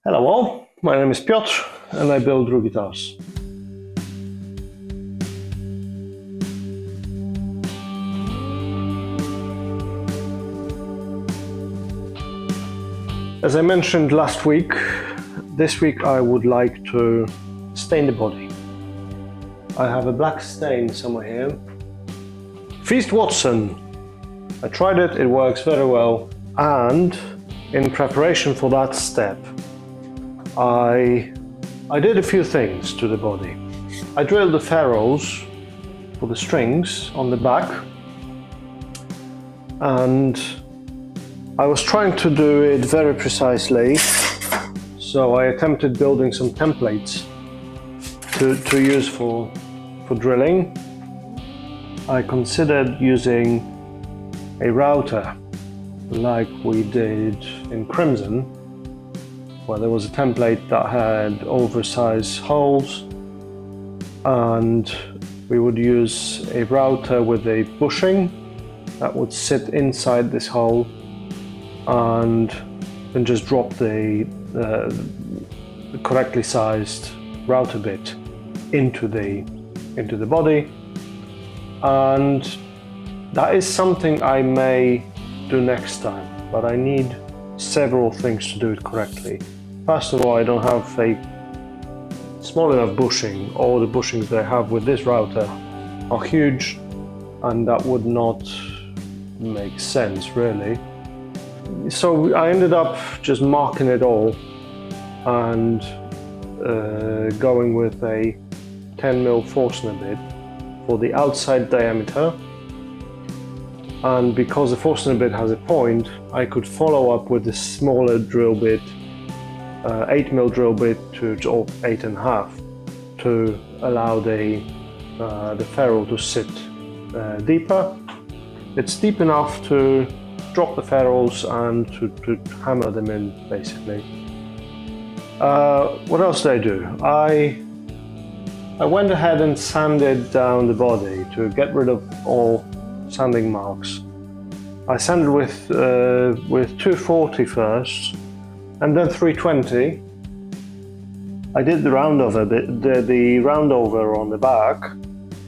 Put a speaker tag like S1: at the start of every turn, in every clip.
S1: Hello all, my name is Piotr and I build Ru guitars. As I mentioned last week, this week I would like to stain the body. I have a black stain somewhere here. Feast Watson. I tried it, it works very well, and in preparation for that step I did a few things to the body. I drilled the ferrules for the strings on the back, and I was trying to do it very precisely, so I attempted building some templates to use for drilling. I considered using a router like we did in Crimson, where there was a template that had oversized holes, and we would use a router with a bushing that would sit inside this hole and then just drop the correctly sized router bit into the body. And that is something I may do next time, but I need several things to do it correctly. First of all, I don't have a small enough bushing. All the bushings that I have with this router are huge, and that would not make sense really. So I ended up just marking it all and going with a 10mm Forstner bit for the outside diameter. And because the Forstner bit has a point, I could follow up with a smaller drill bit, 8mm drill bit or 8.5, to allow the ferrule to sit deeper. It's deep enough to drop the ferrules and to hammer them in, basically. What else did I do? I went ahead and sanded down the body to get rid of all sanding marks. I sanded with 240 first, and then 320. I did the roundover on the back.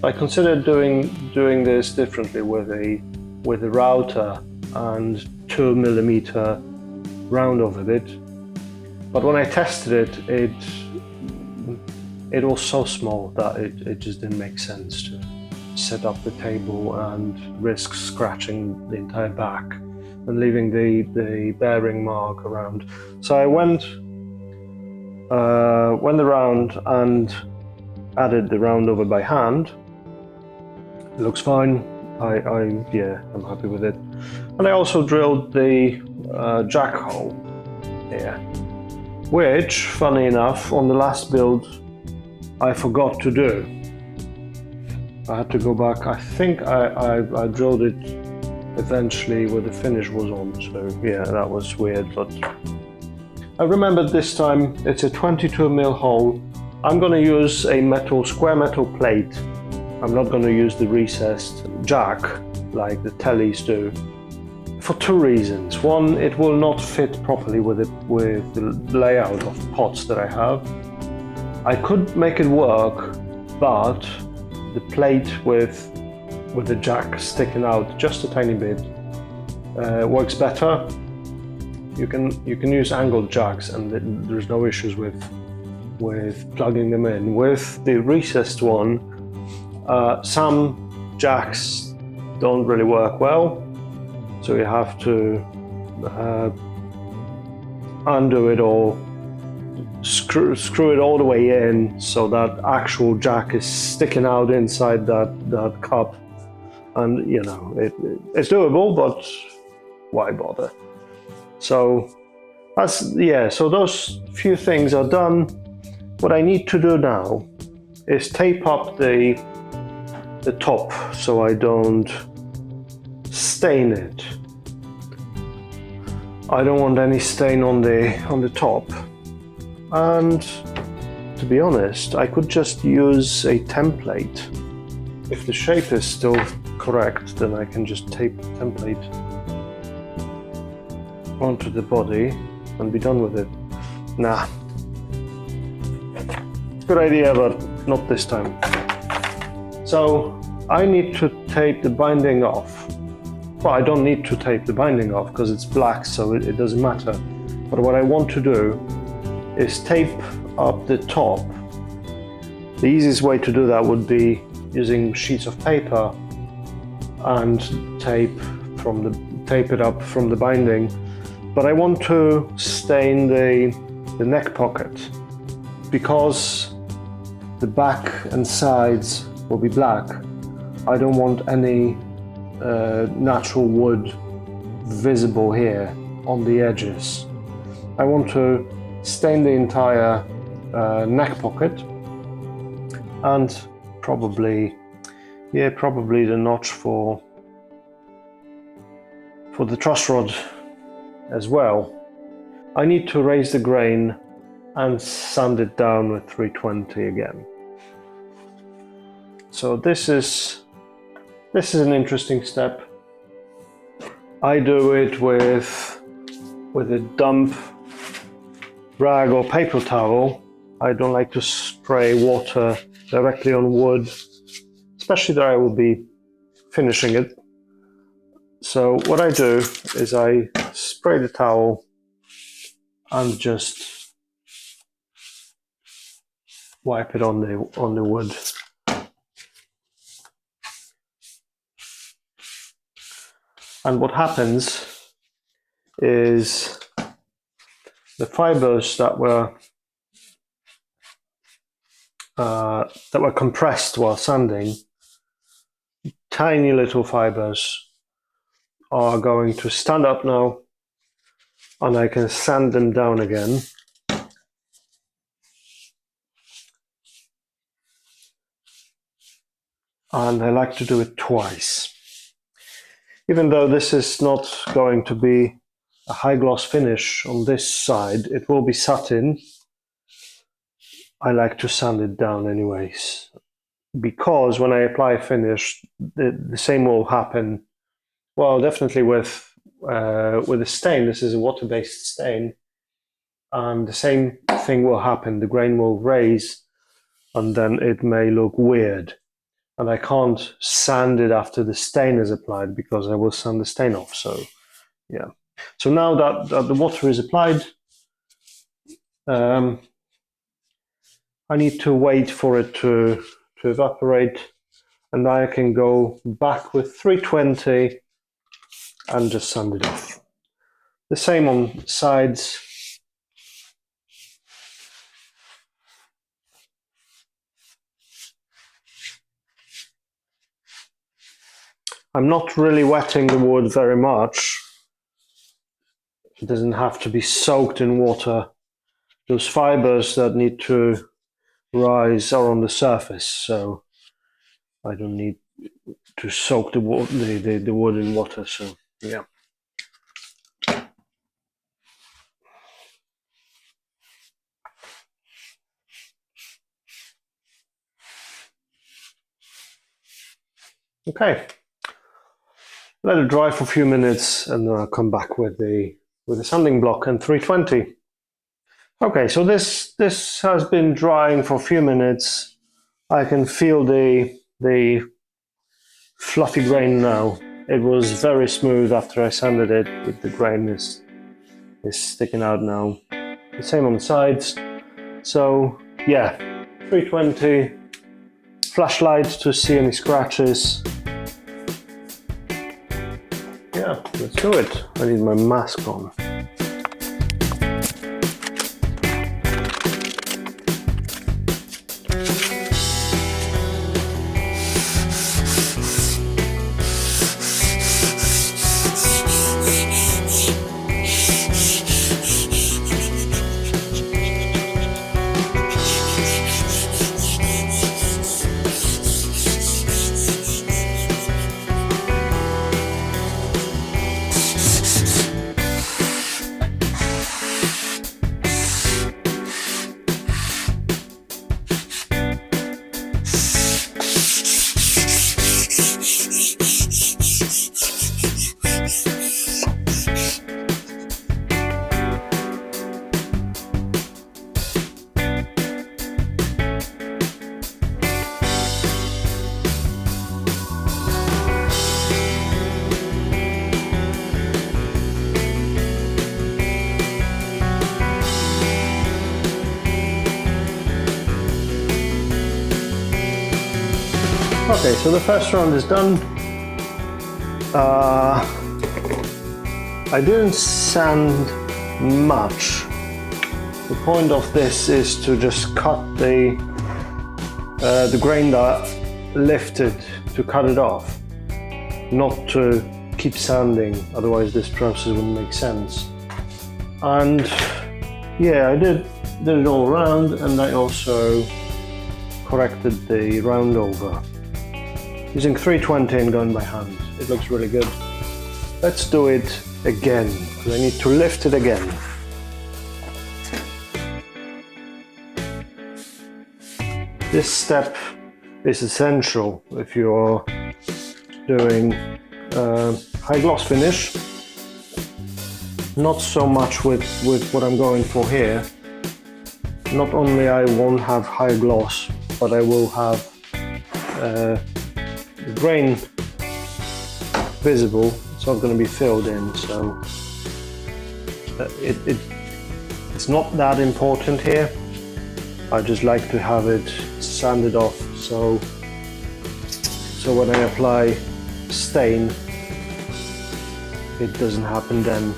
S1: I considered doing this differently with a router and 2mm roundover bit, but when I tested it, it was so small that it just didn't make sense to set up the table and risk scratching the entire back and leaving the bearing mark around. So I went around and added the roundover by hand. It looks fine. I'm happy with it. And I also drilled the jack hole here, which, funny enough, on the last build I forgot to do. I had to go back. I think I drilled it eventually where the finish was on, so yeah, that was weird, but I remembered this time it's a 22mm hole. I'm going to use a square metal plate. I'm not going to use the recessed jack like the tellies do, for two reasons. One, it will not fit properly with the layout of pots that I have. I could make it work, but the plate with the jack sticking out just a tiny bit works better. You can use angled jacks, and there's no issues with plugging them in. With the recessed one, some jacks don't really work well, so you have to undo it all, screw it all the way in so that actual jack is sticking out inside that cup. And you know, it's doable, but why bother? So so those few things are done. What I need to do now is tape up the top so I don't stain it. I don't want any stain on the top. And to be honest, I could just use a template. If the shape is still correct, then I can just tape the template onto the body and be done with it. Nah. Good idea, but not this time. So I need to tape the binding off. Well, I don't need to tape the binding off because it's black, so it doesn't matter. But what I want to do is tape up the top. The easiest way to do that would be using sheets of paper and tape it up from the binding. But I want to stain the neck pocket because the back and sides will be black. I don't want any natural wood visible here on the edges. I want to stain the entire neck pocket and probably the notch for the truss rod as well. I need to raise the grain and sand it down with 320 again. So this is an interesting step. I do it with a damp rag or paper towel. I don't like to spray water directly on wood, especially that I will be finishing it. So what I do is I spray the towel and just wipe it on the wood. And what happens is the fibers that were compressed while sanding, tiny little fibers, are going to stand up now, and I can sand them down again. And I like to do it twice. Even though this is not going to be a high gloss finish on this side, it will be satin. I like to sand it down anyways, because when I apply a finish, the same will happen. Well, definitely with a stain. This is a water-based stain, and the same thing will happen. The grain will raise, and then it may look weird. And I can't sand it after the stain is applied because I will sand the stain off. So, yeah. So now that the water is applied, I need to wait for it to evaporate, and I can go back with 320 and just sand it off. The same on sides. I'm not really wetting the wood very much. It doesn't have to be soaked in water. Those fibers that need to rise are on the surface, so I don't need to soak the wood in water. So yeah. Okay. Let it dry for a few minutes, and then I'll come back with the sanding block and 320. Okay, so this has been drying for a few minutes. I can feel the fluffy grain now. It was very smooth after I sanded it, but the grain is sticking out now. The same on the sides. So yeah, 320, flashlight to see any scratches. Yeah, let's do it. I need my mask on. Okay, so the first round is done. I didn't sand much. The point of this is to just cut the grain that lifted, to cut it off, not to keep sanding, otherwise this process wouldn't make sense. And yeah, I did it all around, and I also corrected the round over using 320 and going by hand. It looks really good. Let's do it again, because I need to lift it again. This step is essential if you're doing high gloss finish. Not so much with what I'm going for here. Not only I won't have high gloss, but I will have the grain visible. It's not going to be filled in, so it's not that important here. I just like to have it sanded off, so when I apply stain, it doesn't happen then.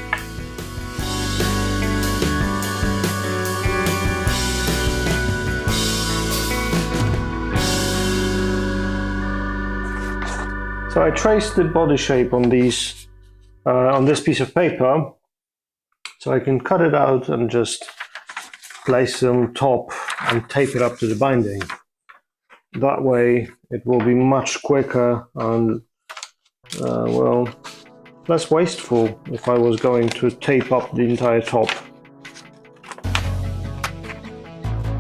S1: So I traced the body shape on these on this piece of paper, so I can cut it out and just place it on top and tape it up to the binding. That way it will be much quicker and well, less wasteful if I was going to tape up the entire top.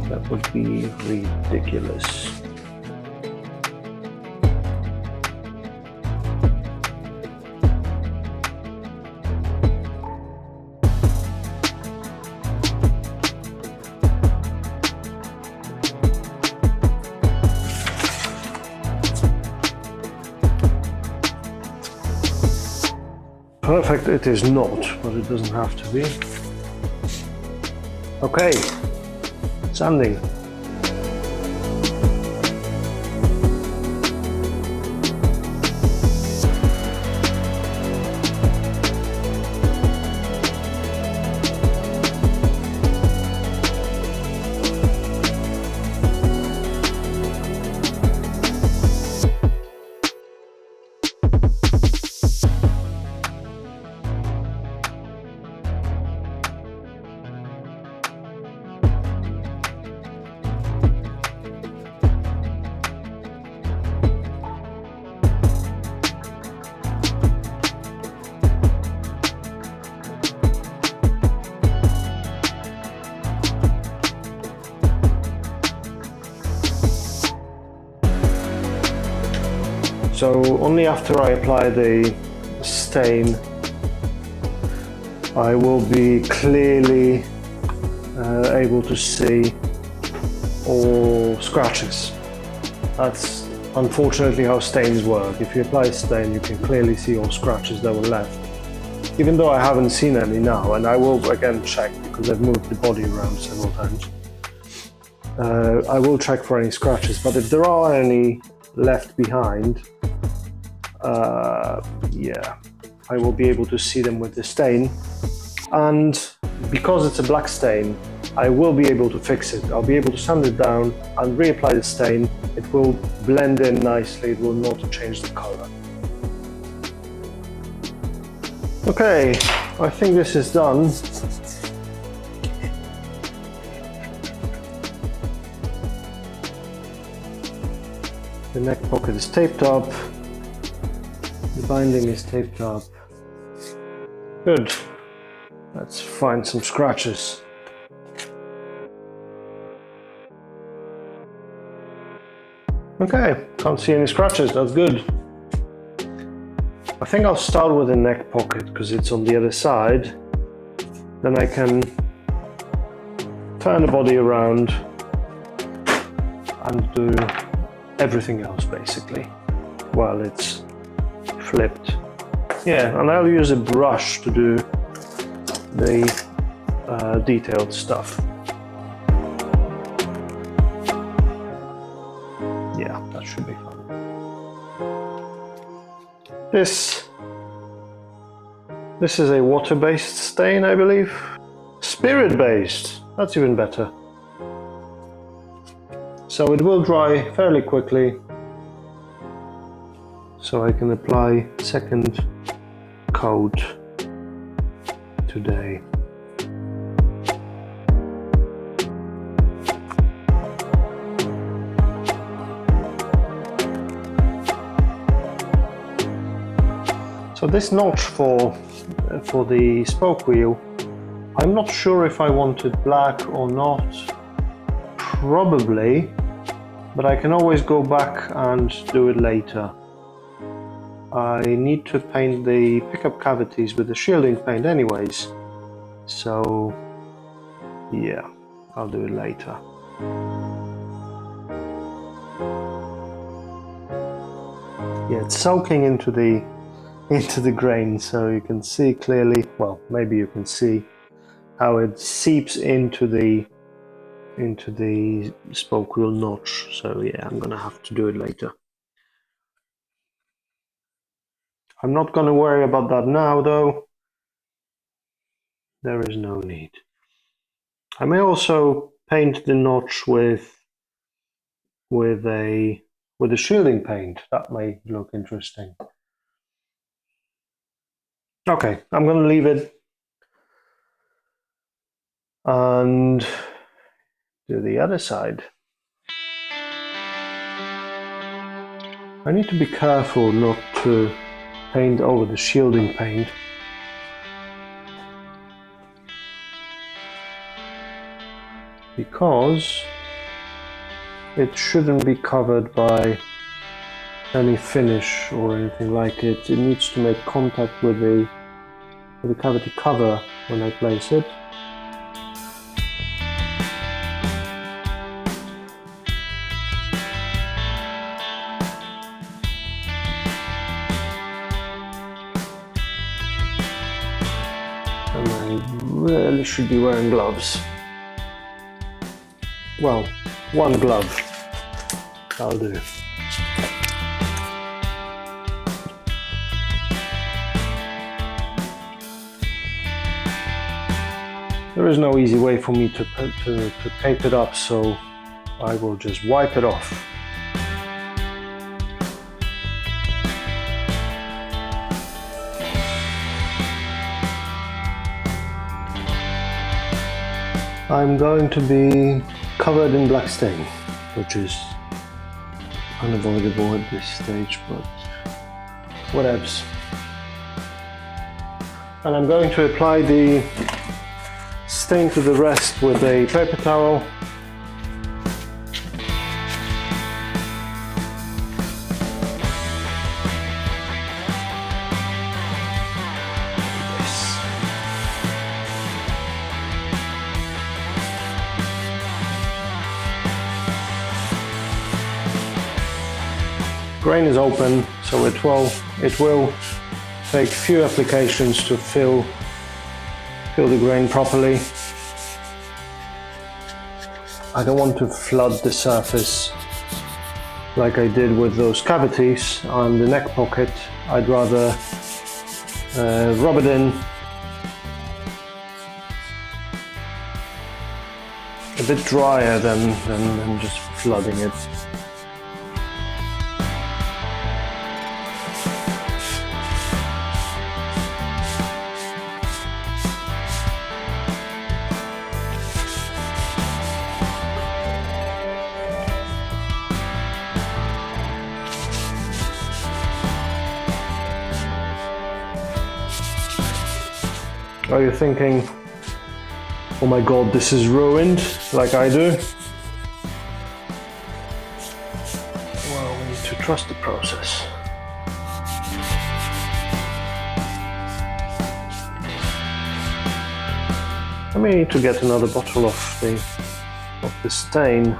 S1: That would be ridiculous. Perfect it is not, but it doesn't have to be. Okay, sanding. So only after I apply the stain, I will be clearly able to see all scratches. That's unfortunately how stains work. If you apply a stain, you can clearly see all scratches that were left. Even though I haven't seen any now, and I will again check because I've moved the body around several times. I will check for any scratches, but if there are any left behind, yeah, I will be able to see them with the stain. And because it's a black stain, I will be able to fix it. I'll be able to sand it down and reapply the stain. It will blend in nicely, it will not change the color. Okay, I think this is done. The neck pocket is taped up. The binding is taped up. Good. Let's find some scratches. Okay, can't see any scratches, that's good. I think I'll start with the neck pocket because it's on the other side. Then I can turn the body around and do everything else basically while it's flipped. Yeah, and I'll use a brush to do the detailed stuff. Yeah, that should be fun. This is a water-based stain, I believe. Spirit-based, that's even better. So it will dry fairly quickly, so I can apply second coat today. So this notch for the spoke wheel, I'm not sure if I want it black or not. Probably, but I can always go back and do it later. I need to paint the pickup cavities with the shielding paint anyways, so yeah, I'll do it later. Yeah, it's soaking into the grain, so you can see clearly, well, maybe you can see how it seeps into the spoke wheel notch. So yeah, I'm gonna have to do it later. I'm not gonna worry about that now though. There is no need. I may also paint the notch with a shielding paint. That may look interesting. Okay, I'm gonna leave it and do the other side. I need to be careful not to paint over the shielding paint. Because it shouldn't be covered by any finish or anything like it. It needs to make contact with the cavity cover when I place it. And I really should be wearing gloves. Well, one glove, that'll do. There is no easy way for me to tape it up, so I will just wipe it off. I'm going to be covered in black stain, which is unavoidable at this stage, but whatevs. And I'm going to apply the stain to the rest with a paper towel. Grain is open, so it will take few applications to fill the grain properly. I don't want to flood the surface like I did with those cavities on the neck pocket. I'd rather rub it in a bit drier than just flooding it. Are you thinking, oh my god, this is ruined, like I do? Well, we need to trust the process. I may need to get another bottle of the stain.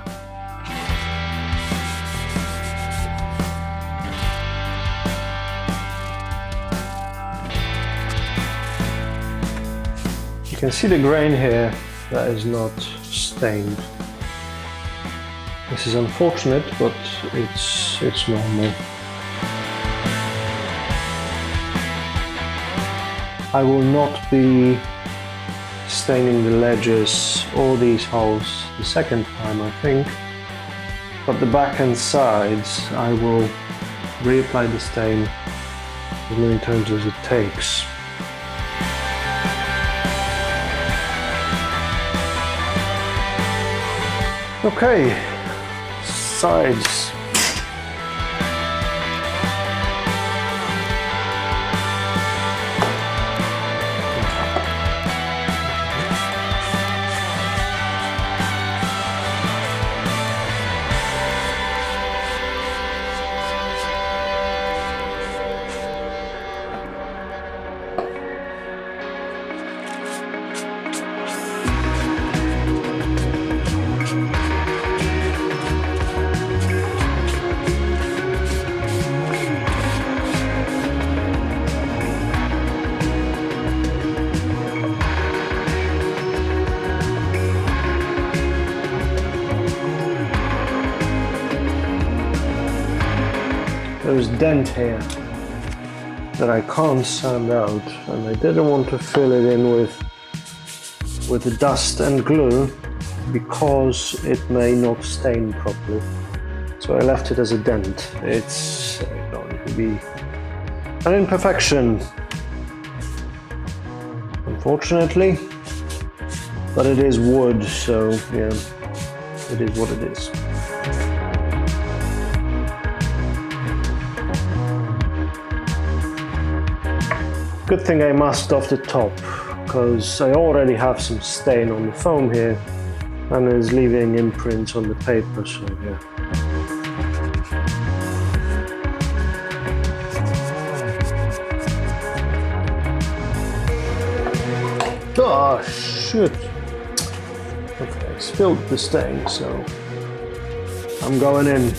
S1: You can see the grain here that is not stained. This is unfortunate, but it's normal. I will not be staining the ledges or these holes the second time, I think, but the back and sides I will reapply the stain as many times as it takes. Okay, sides. There's a dent here that I can't sand out, and I didn't want to fill it in with the dust and glue because it may not stain properly. So I left it as a dent. It's going to be an imperfection, unfortunately, but it is wood, so yeah, it is what it is. Good thing I masked off the top, because I already have some stain on the foam here and it's leaving imprints on the paper, so yeah. Oh shit! Okay, I spilled the stain, so I'm going in.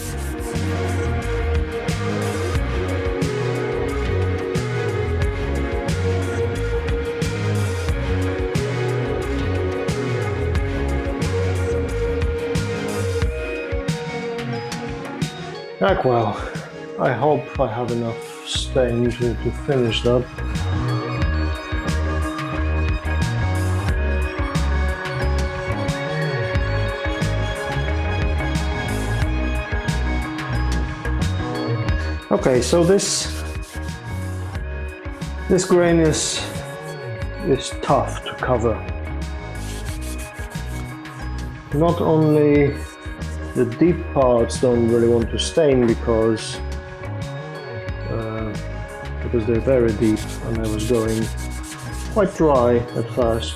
S1: Well, I hope I have enough stain to finish that. Okay, so this grain is tough to cover. Not only the deep parts don't really want to stain because they're very deep, and I was going quite dry at first.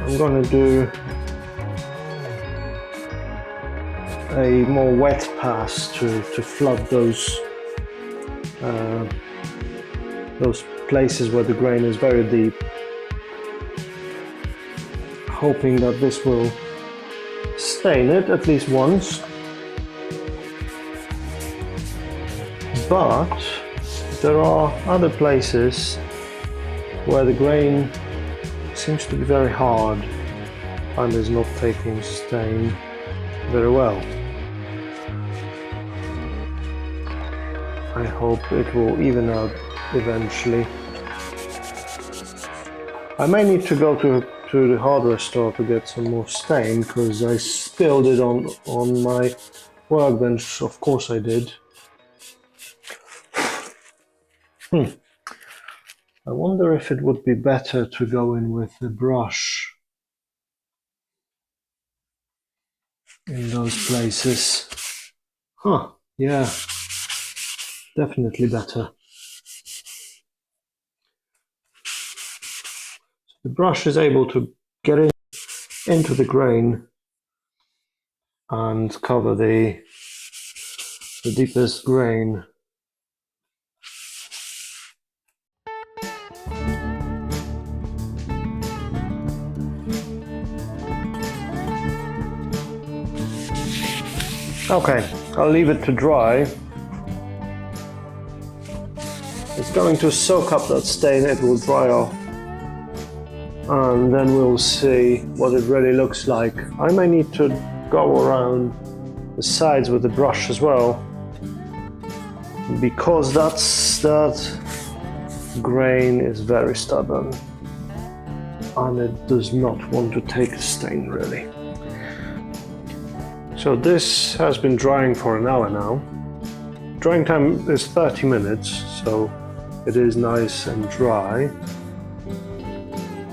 S1: I'm going to do a more wet pass to flood those places where the grain is very deep, hoping that this will stain it at least once. But there are other places where the grain seems to be very hard and is not taking stain very well. I hope it will even out eventually. I may need to go to the hardware store to get some more stain, because I spilled it on my workbench. Of course I did. I wonder if it would be better to go in with the brush in those places. Huh, yeah, definitely better. The brush is able to get into the grain and cover the deepest grain. Okay, I'll leave it to dry. It's going to soak up that stain, it will dry off. And then we'll see what it really looks like. I may need to go around the sides with the brush as well, because that grain is very stubborn and it does not want to take a stain really. So this has been drying for an hour now. Drying time is 30 minutes, so it is nice and dry.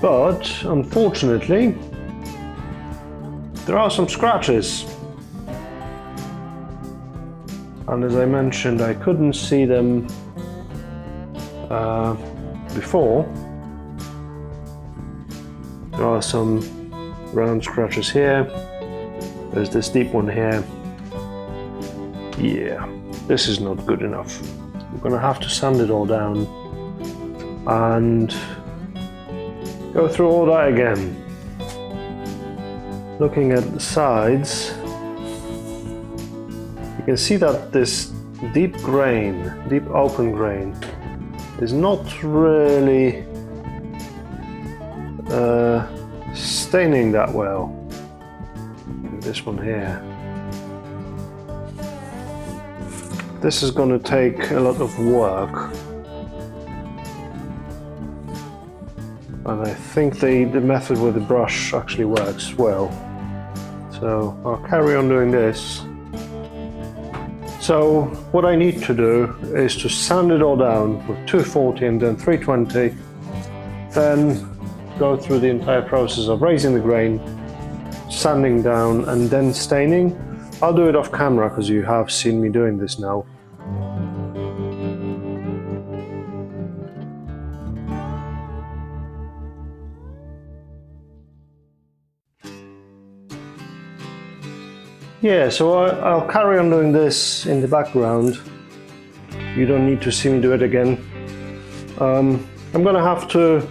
S1: But unfortunately, there are some scratches. And as I mentioned, I couldn't see them before. There are some round scratches here. There's this deep one here. Yeah, this is not good enough. We're gonna have to sand it all down and go through all that again. Looking at the sides, you can see that this deep grain, deep open grain, is not really staining that well. This one here. This is going to take a lot of work. And I think the method with the brush actually works well. So I'll carry on doing this. So what I need to do is to sand it all down with 240 and then 320, then go through the entire process of raising the grain, sanding down and then staining. I'll do it off camera because you have seen me doing this now. Yeah, so I'll carry on doing this in the background. You don't need to see me do it again. I'm gonna have to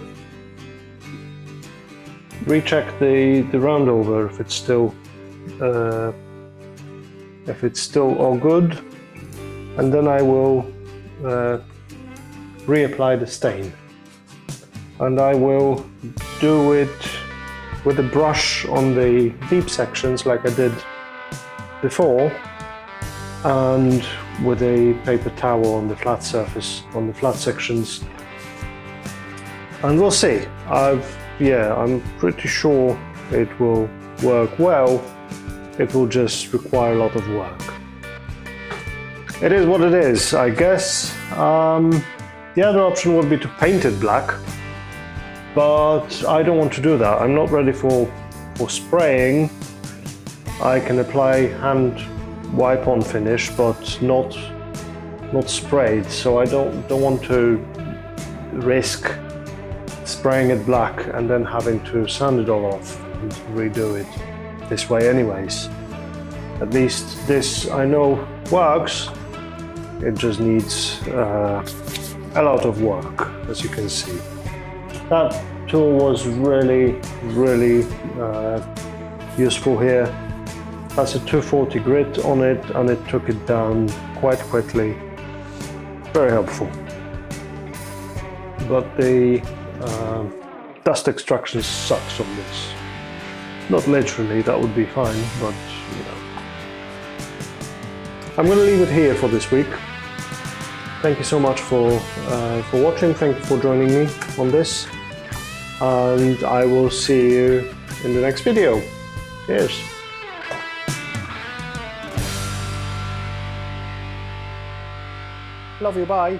S1: recheck the round over if it's still all good, and then I will reapply the stain, and I will do it with a brush on the deep sections like I did before, and with a paper towel on the flat surface, on the flat sections, and we'll see. I'm pretty sure it will work well. It will just require a lot of work. It is what it is, I guess. The other option would be to paint it black, but I don't want to do that. I'm not ready for spraying. I can apply hand wipe-on finish, but not sprayed. So I don't want to risk spraying it black and then having to sand it all off and redo it this way anyways. At least this I know works. It just needs a lot of work, as you can see. That tool was really useful here. Has a 240 grit on it and it took it down quite quickly. Very helpful. But the dust extraction sucks on this. Not literally, that would be fine, but you know. I'm going to leave it here for this week. Thank you so much for watching. Thank you for joining me on this, and I will see you in the next video. Cheers. Love you, bye.